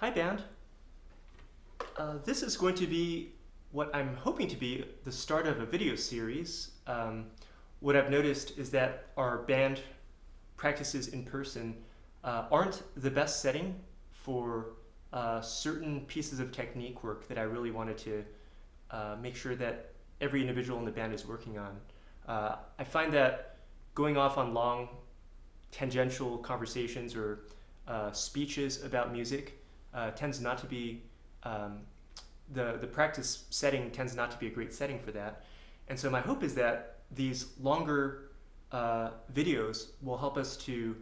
Hi band. This is going to be what I'm hoping to be the start of a video series. What I've noticed is that our band practices in person aren't the best setting for certain pieces of technique work that I really wanted to make sure that every individual in the band is working on. I find that going off on long tangential conversations or speeches about music tends not to be the practice setting tends not to be a great setting for that. And so my hope is that these longer videos will help us to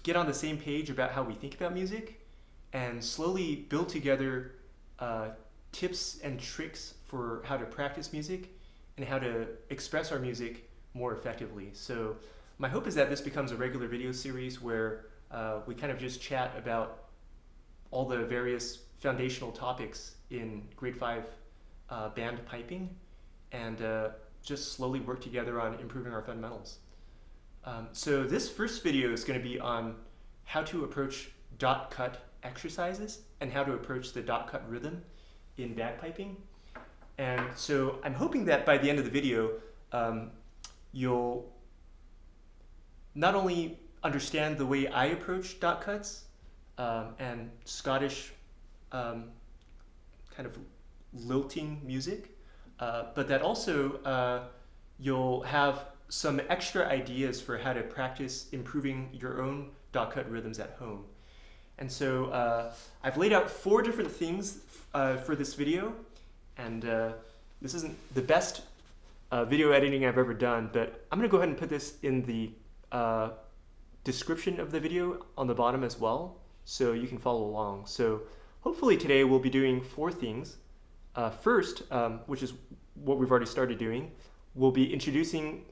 get on the same page about how we think about music and slowly build together tips and tricks for how to practice music and how to express our music more effectively. So my hope is that this becomes a regular video series where we kind of just chat about all the various foundational topics in grade 5 band piping and just slowly work together on improving our fundamentals. So this first video is going to be on how to approach dot cut exercises and how to approach the dot cut rhythm in bagpiping. And so I'm hoping that by the end of the video you'll not only understand the way I approach dot cuts and Scottish kind of lilting music, but that also you'll have some extra ideas for how to practice improving your own dot cut rhythms at home. And so I've laid out 4 different things for this video, and this isn't the best video editing I've ever done, but I'm going to go ahead and put this in the description of the video on the bottom as well, so you can follow along. So hopefully today we'll be doing 4 things. First, which is what we've already started doing, we'll be introducing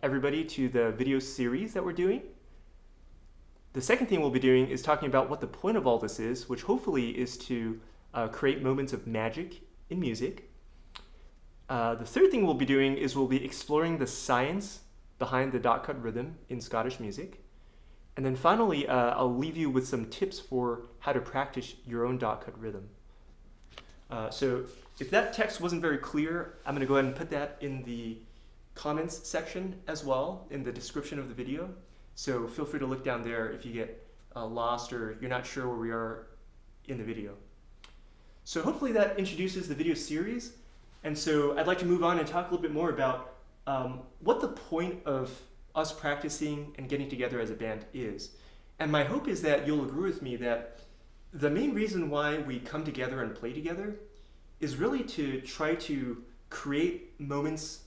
everybody to the video series that we're doing. The second thing we'll be doing is talking about what the point of all this is, which hopefully is to create moments of magic in music. The third thing we'll be doing is we'll be exploring the science behind the dot cut rhythm in Scottish music. And then finally, I'll leave you with some tips for how to practice your own dot cut rhythm. So if that text wasn't very clear, I'm going to go ahead and put that in the comments section as well, in the description of the video. So feel free to look down there if you get lost or you're not sure where we are in the video. So hopefully that introduces the video series. And so I'd like to move on and talk a little bit more about what the point of us practicing and getting together as a band is. And my hope is that you'll agree with me that the main reason why we come together and play together is really to try to create moments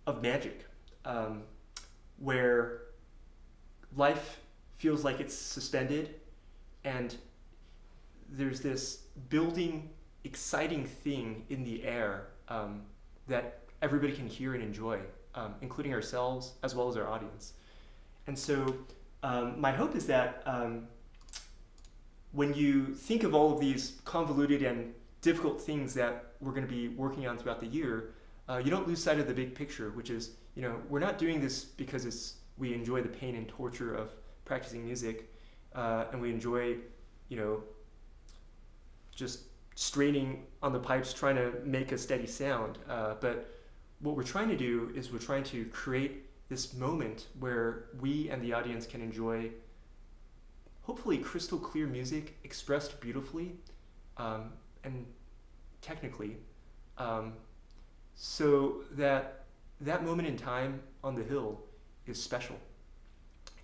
of magic where life feels like it's suspended and there's this building, exciting thing in the air that everybody can hear and enjoy, including ourselves as well as our audience. And so my hope is that when you think of all of these convoluted and difficult things that we're going to be working on throughout the year, you don't lose sight of the big picture, which is, we're not doing this because we enjoy the pain and torture of practicing music, and we enjoy, just straining on the pipes trying to make a steady sound. But what we're trying to do is we're trying to create this moment where we and the audience can enjoy hopefully crystal clear music expressed beautifully and technically, so that moment in time on the hill is special.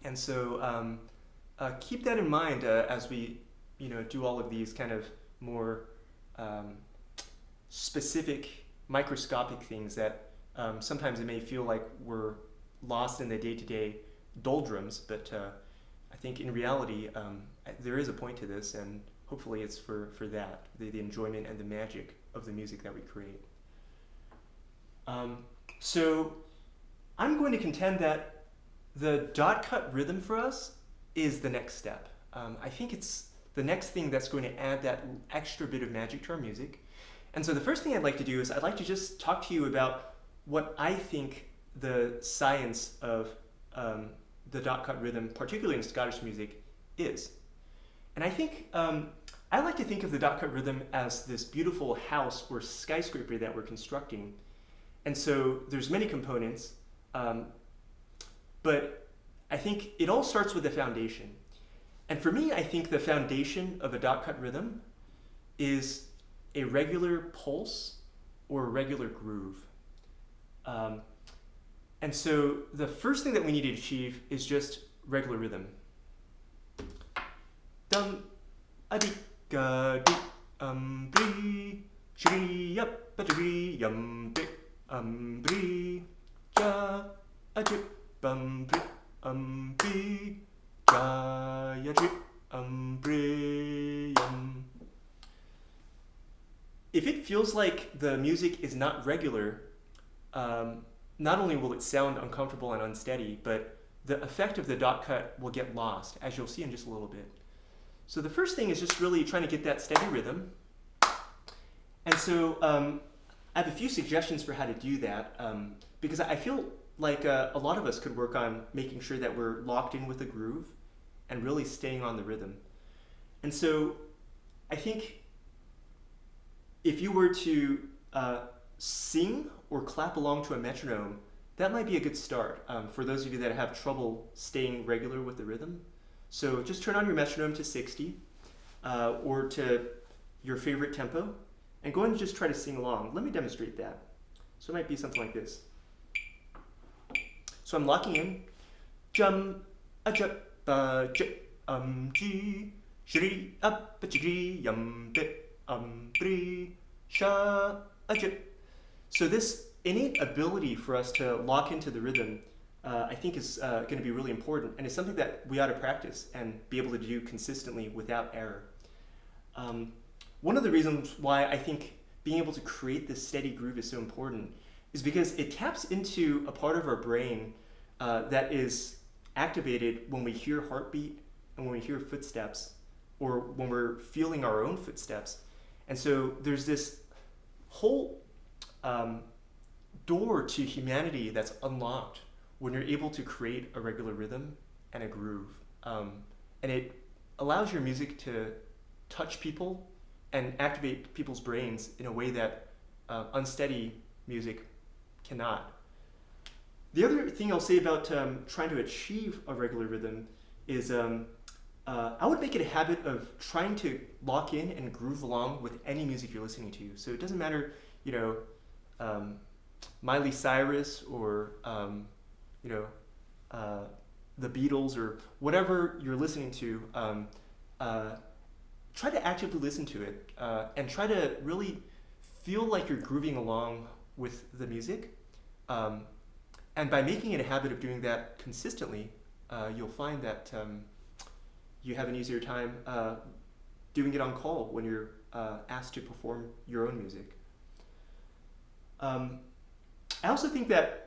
And so keep that in mind as we do all of these kind of more specific microscopic things that sometimes it may feel like we're lost in the day-to-day doldrums, but I think in reality there is a point to this, and hopefully it's for that, the enjoyment and the magic of the music that we create. So I'm going to contend that the dot cut rhythm for us is the next step. I think it's the next thing that's going to add that extra bit of magic to our music. And so the first thing I'd like to do is I'd like to just talk to you about what I think the science of the dot cut rhythm, particularly in Scottish music, is. And I think I like to think of the dot cut rhythm as this beautiful house or skyscraper that we're constructing. And so there's many components, but I think it all starts with the foundation. And for me, I think the foundation of a dot cut rhythm is a regular pulse or a regular groove. And so the first thing that we need to achieve is just regular rhythm. Dum a di ga di bree shri up a bree yum bi bree ja a di bree bee ja ya di bree yum. If it feels like the music is not regular, not only will it sound uncomfortable and unsteady, but the effect of the dot cut will get lost, as you'll see in just a little bit. So the first thing is just really trying to get that steady rhythm. And so I have a few suggestions for how to do that, because I feel like a lot of us could work on making sure that we're locked in with the groove and really staying on the rhythm. And so I think if you were to sing or clap along to a metronome, that might be a good start for those of you that have trouble staying regular with the rhythm. So just turn on your metronome to 60 or to your favorite tempo and go ahead and just try to sing along. Let me demonstrate that. So it might be something like this. So I'm locking in. Jum a jup ba j g shri up a g yum bit bree sha a jip. So this innate ability for us to lock into the rhythm I think is going to be really important, and it's something that we ought to practice and be able to do consistently without error. One of the reasons why I think being able to create this steady groove is so important is because it taps into a part of our brain that is activated when we hear heartbeat and when we hear footsteps or when we're feeling our own footsteps. And so there's this whole door to humanity that's unlocked when you're able to create a regular rhythm and a groove. And it allows your music to touch people and activate people's brains in a way that unsteady music cannot. The other thing I'll say about trying to achieve a regular rhythm is I would make it a habit of trying to lock in and groove along with any music you're listening to. So it doesn't matter, Miley Cyrus or the Beatles or whatever you're listening to. Try to actively listen to it and try to really feel like you're grooving along with the music. And by making it a habit of doing that consistently, you'll find that you have an easier time doing it on call when you're asked to perform your own music. I also think that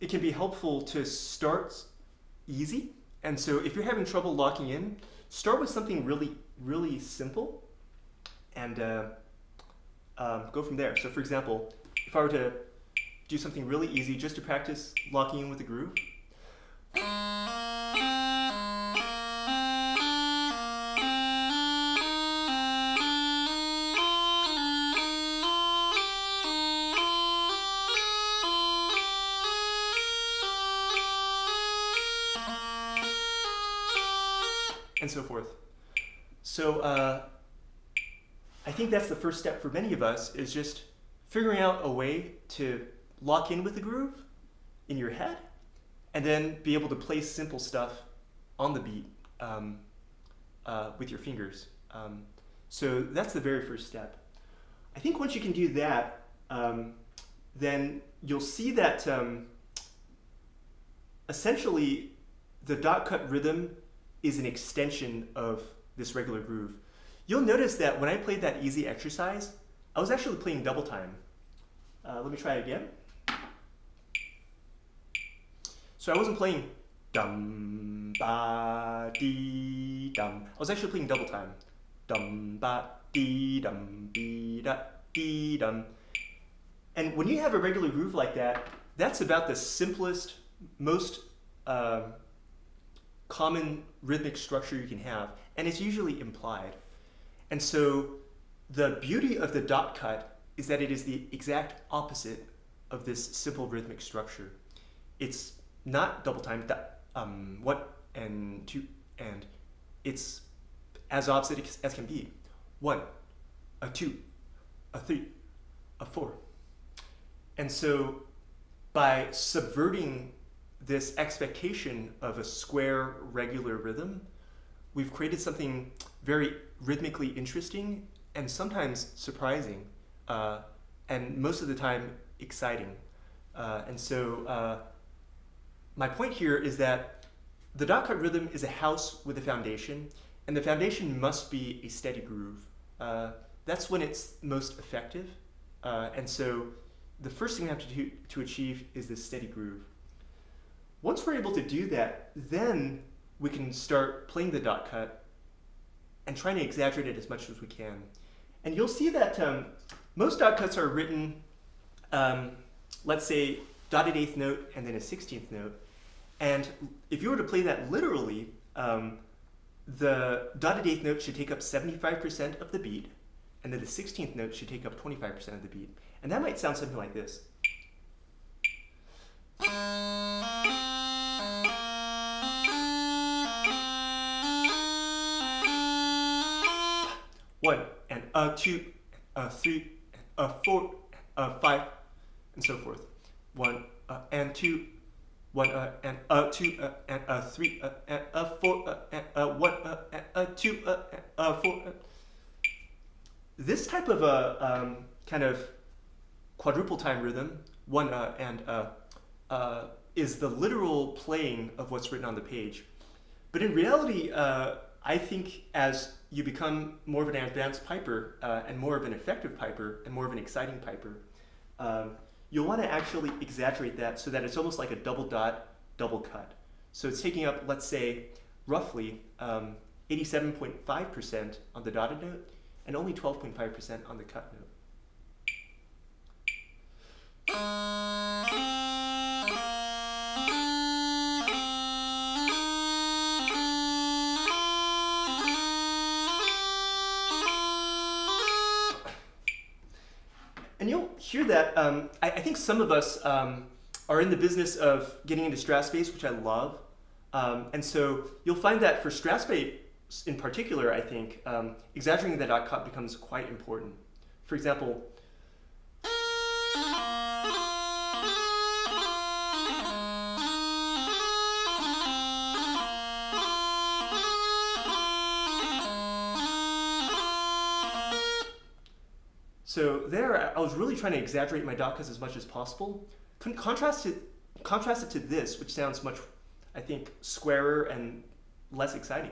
it can be helpful to start easy. And so if you're having trouble locking in, start with something really, really simple and go from there. So for example, if I were to do something really easy just to practice locking in with the groove. And so forth. So I think that's the first step for many of us, is just figuring out a way to lock in with the groove in your head and then be able to play simple stuff on the beat with your fingers. So that's the very first step. I think once you can do that, then you'll see that essentially the dot cut rhythm is an extension of this regular groove. You'll notice that when I played that easy exercise, I was actually playing double time. Let me try it again. So I wasn't playing dum ba dee dum. I was actually playing double time. Dum ba dee dum dee da dee dum. And when you have a regular groove like that, that's about the simplest, most common rhythmic structure you can have, and it's usually implied. And so the beauty of the dot cut is that it is the exact opposite of this simple rhythmic structure. It's not double time, one and two, and it's as opposite as can be. 1, a 2, a 3, a 4. And so by subverting this expectation of a square regular rhythm, we've created something very rhythmically interesting and sometimes surprising, and most of the time exciting. And so my point here is that the dot cut rhythm is a house with a foundation, and the foundation must be a steady groove. That's when it's most effective. And so the first thing we have to achieve is this steady groove. Once we're able to do that, then we can start playing the dot cut and trying to exaggerate it as much as we can. And you'll see that most dot cuts are written, let's say, dotted eighth note and then a 16th note. And if you were to play that literally, the dotted eighth note should take up 75% of the beat, and then the 16th note should take up 25% of the beat. And that might sound something like this. One, and a 2, a 3, a 4, a 5, and so forth. 1, and 2, 1, and a 2, and a 3, and a 4, and a 1, and a 2, and a 4. This type of a kind of quadruple time rhythm, 1 and is the literal playing of what's written on the page. But in reality, I think as you become more of an advanced piper and more of an effective piper and more of an exciting piper, you'll want to actually exaggerate that so that it's almost like a double dot, double cut. So it's taking up, let's say, roughly 87.5% on the dotted note and only 12.5% on the cut note. And you'll hear that, I think some of us are in the business of getting into Strat bass, which I love. And so you'll find that for Strat bass in particular, I think, exaggerating the dot cut becomes quite important. For example, so there, I was really trying to exaggerate my dot cuts as much as possible. Contrast it to this, which sounds much, I think, squarer and less exciting.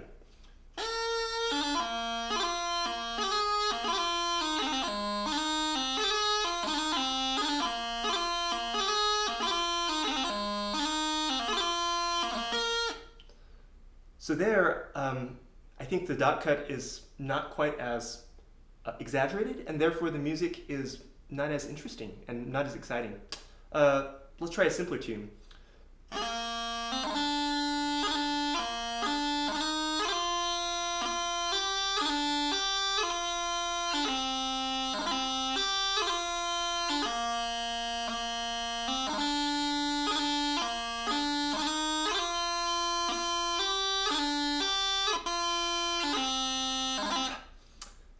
So there, I think the dot cut is not quite as exaggerated, and therefore the music is not as interesting and not as exciting. Let's try a simpler tune.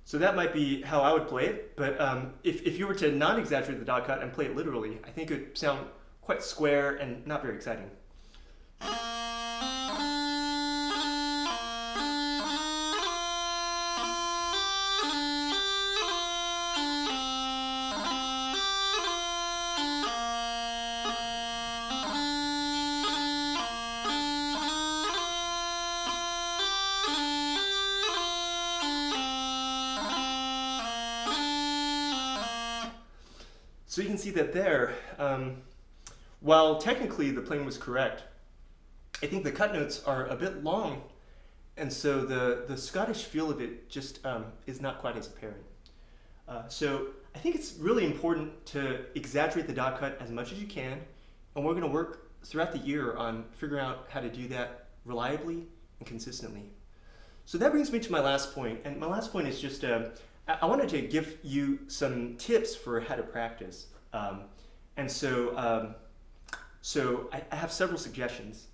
So that might be how I would play it, but if you were to non-exaggerate the dot cut and play it literally, I think it would sound quite square and not very exciting. So you can see that there, while technically the playing was correct, I think the cut notes are a bit long, and so the Scottish feel of it just is not quite as apparent. So I think it's really important to exaggerate the dot cut as much as you can, and we're going to work throughout the year on figuring out how to do that reliably and consistently. So that brings me to my last point, and my last point is just I wanted to give you some tips for how to practice. And so I have several suggestions.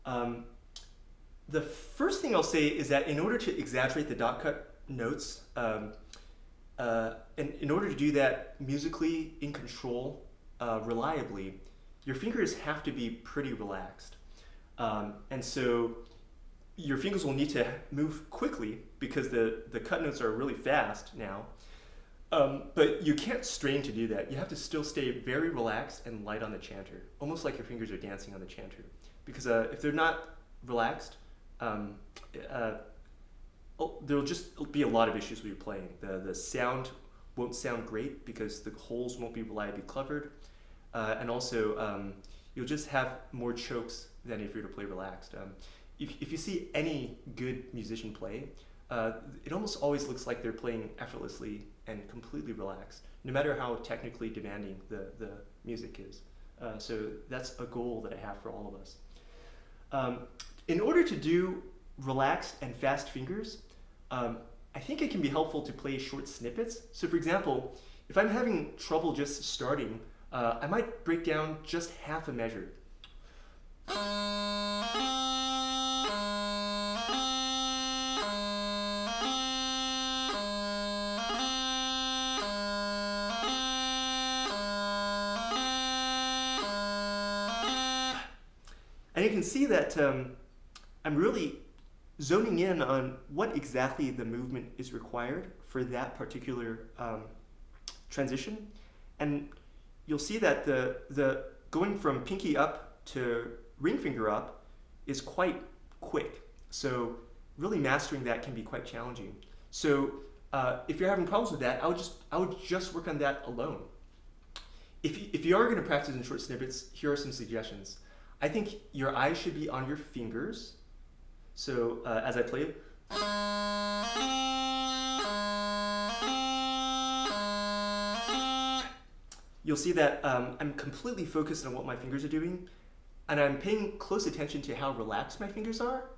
The first thing I'll say is that in order to exaggerate the dot cut notes, and in order to do that musically in control, reliably, your fingers have to be pretty relaxed. And so your fingers will need to move quickly because the cut notes are really fast now. But you can't strain to do that. You have to still stay very relaxed and light on the chanter, almost like your fingers are dancing on the chanter. Because if they're not relaxed, there'll just be a lot of issues with your playing. The sound won't sound great because the holes won't be reliably covered. And also, you'll just have more chokes than if you were to play relaxed. If you see any good musician play, it almost always looks like they're playing effortlessly and completely relaxed, no matter how technically demanding the music is. So that's a goal that I have for all of us. In order to do relaxed and fast fingers, I think it can be helpful to play short snippets. So for example, if I'm having trouble just starting, I might break down just half a measure. And you can see that I'm really zoning in on what exactly the movement is required for that particular transition. And you'll see that the going from pinky up to ring finger up is quite quick. So really mastering that can be quite challenging. So if you're having problems with that, I would just work on that alone. If you are going to practice in short snippets, here are some suggestions. I think your eyes should be on your fingers. So as I play it, you'll see that I'm completely focused on what my fingers are doing, and I'm paying close attention to how relaxed my fingers are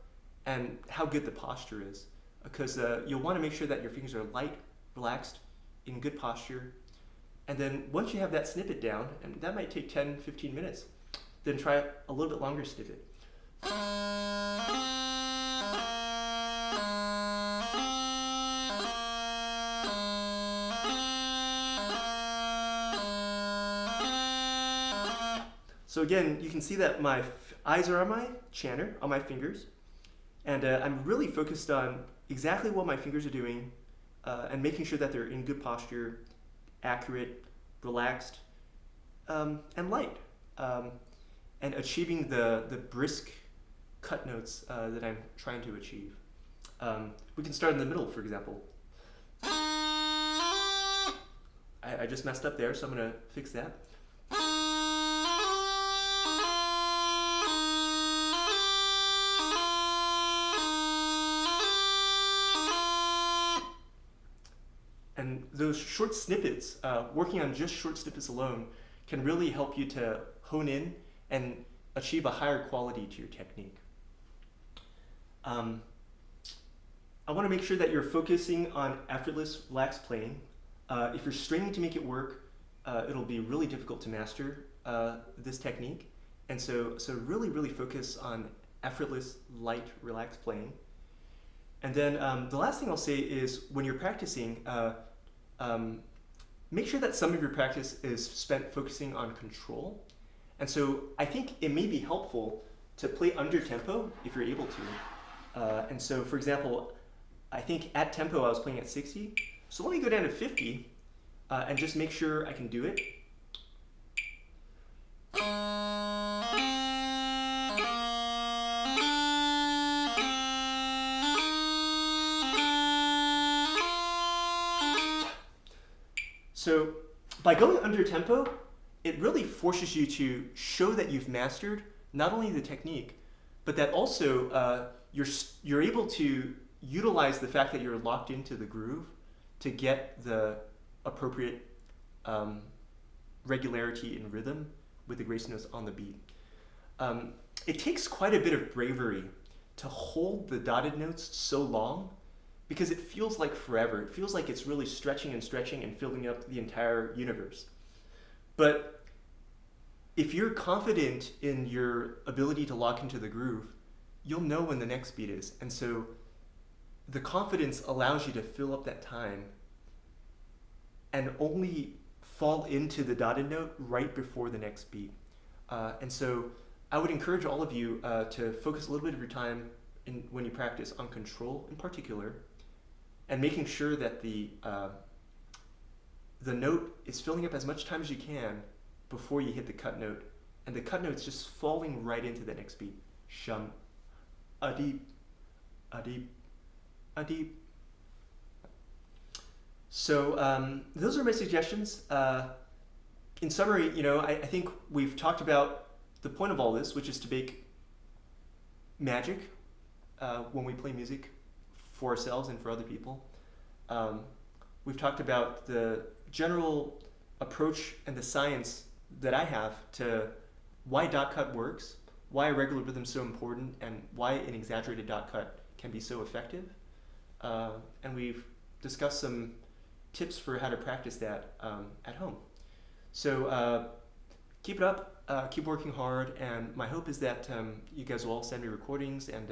and how good the posture is. Because you'll want to make sure that your fingers are light, relaxed, in good posture. And then once you have that snippet down, and that might take 10, 15 minutes, then try a little bit longer snippet. So again, you can see that my eyes are on my chanter, on my fingers, and I'm really focused on exactly what my fingers are doing and making sure that they're in good posture, accurate, relaxed, and light, and achieving the brisk cut notes that I'm trying to achieve. We can start in the middle, for example. I just messed up there, so I'm going to fix that. And those short snippets, working on just short snippets alone, can really help you to hone in and achieve a higher quality to your technique. I want to make sure that you're focusing on effortless, relaxed playing. If you're straining to make it work, it'll be really difficult to master this technique. And so really, really focus on effortless, light, relaxed playing. And then the last thing I'll say is when you're practicing, make sure that some of your practice is spent focusing on control. And so I think it may be helpful to play under tempo if you're able to. And so, for example, I think at tempo I was playing at 60. So let me go down to 50 and just make sure I can do it. So by going under tempo, it really forces you to show that you've mastered not only the technique, but that also you're able to utilize the fact that you're locked into the groove to get the appropriate regularity and rhythm with the grace notes on the beat. It takes quite a bit of bravery to hold the dotted notes so long because it feels like forever. It feels like it's really stretching and stretching and filling up the entire universe. But if you're confident in your ability to lock into the groove, you'll know when the next beat is. And so the confidence allows you to fill up that time and only fall into the dotted note right before the next beat. And so I would encourage all of you to focus a little bit of your time when you practice on control in particular, and making sure that the note is filling up as much time as you can before you hit the cut note, and the cut note's just falling right into the next beat. Shum, a-deep, a-deep, a-deep. So those are my suggestions. In summary, I think we've talked about the point of all this, which is to make magic when we play music for ourselves and for other people. We've talked about the general approach and the science that I have to why dot cut works, why a regular rhythm is so important, and why an exaggerated dot cut can be so effective. And we've discussed some tips for how to practice that at home. So keep it up, keep working hard, and my hope is that you guys will all send me recordings, and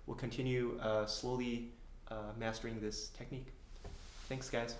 we'll continue slowly mastering this technique. Thanks, guys.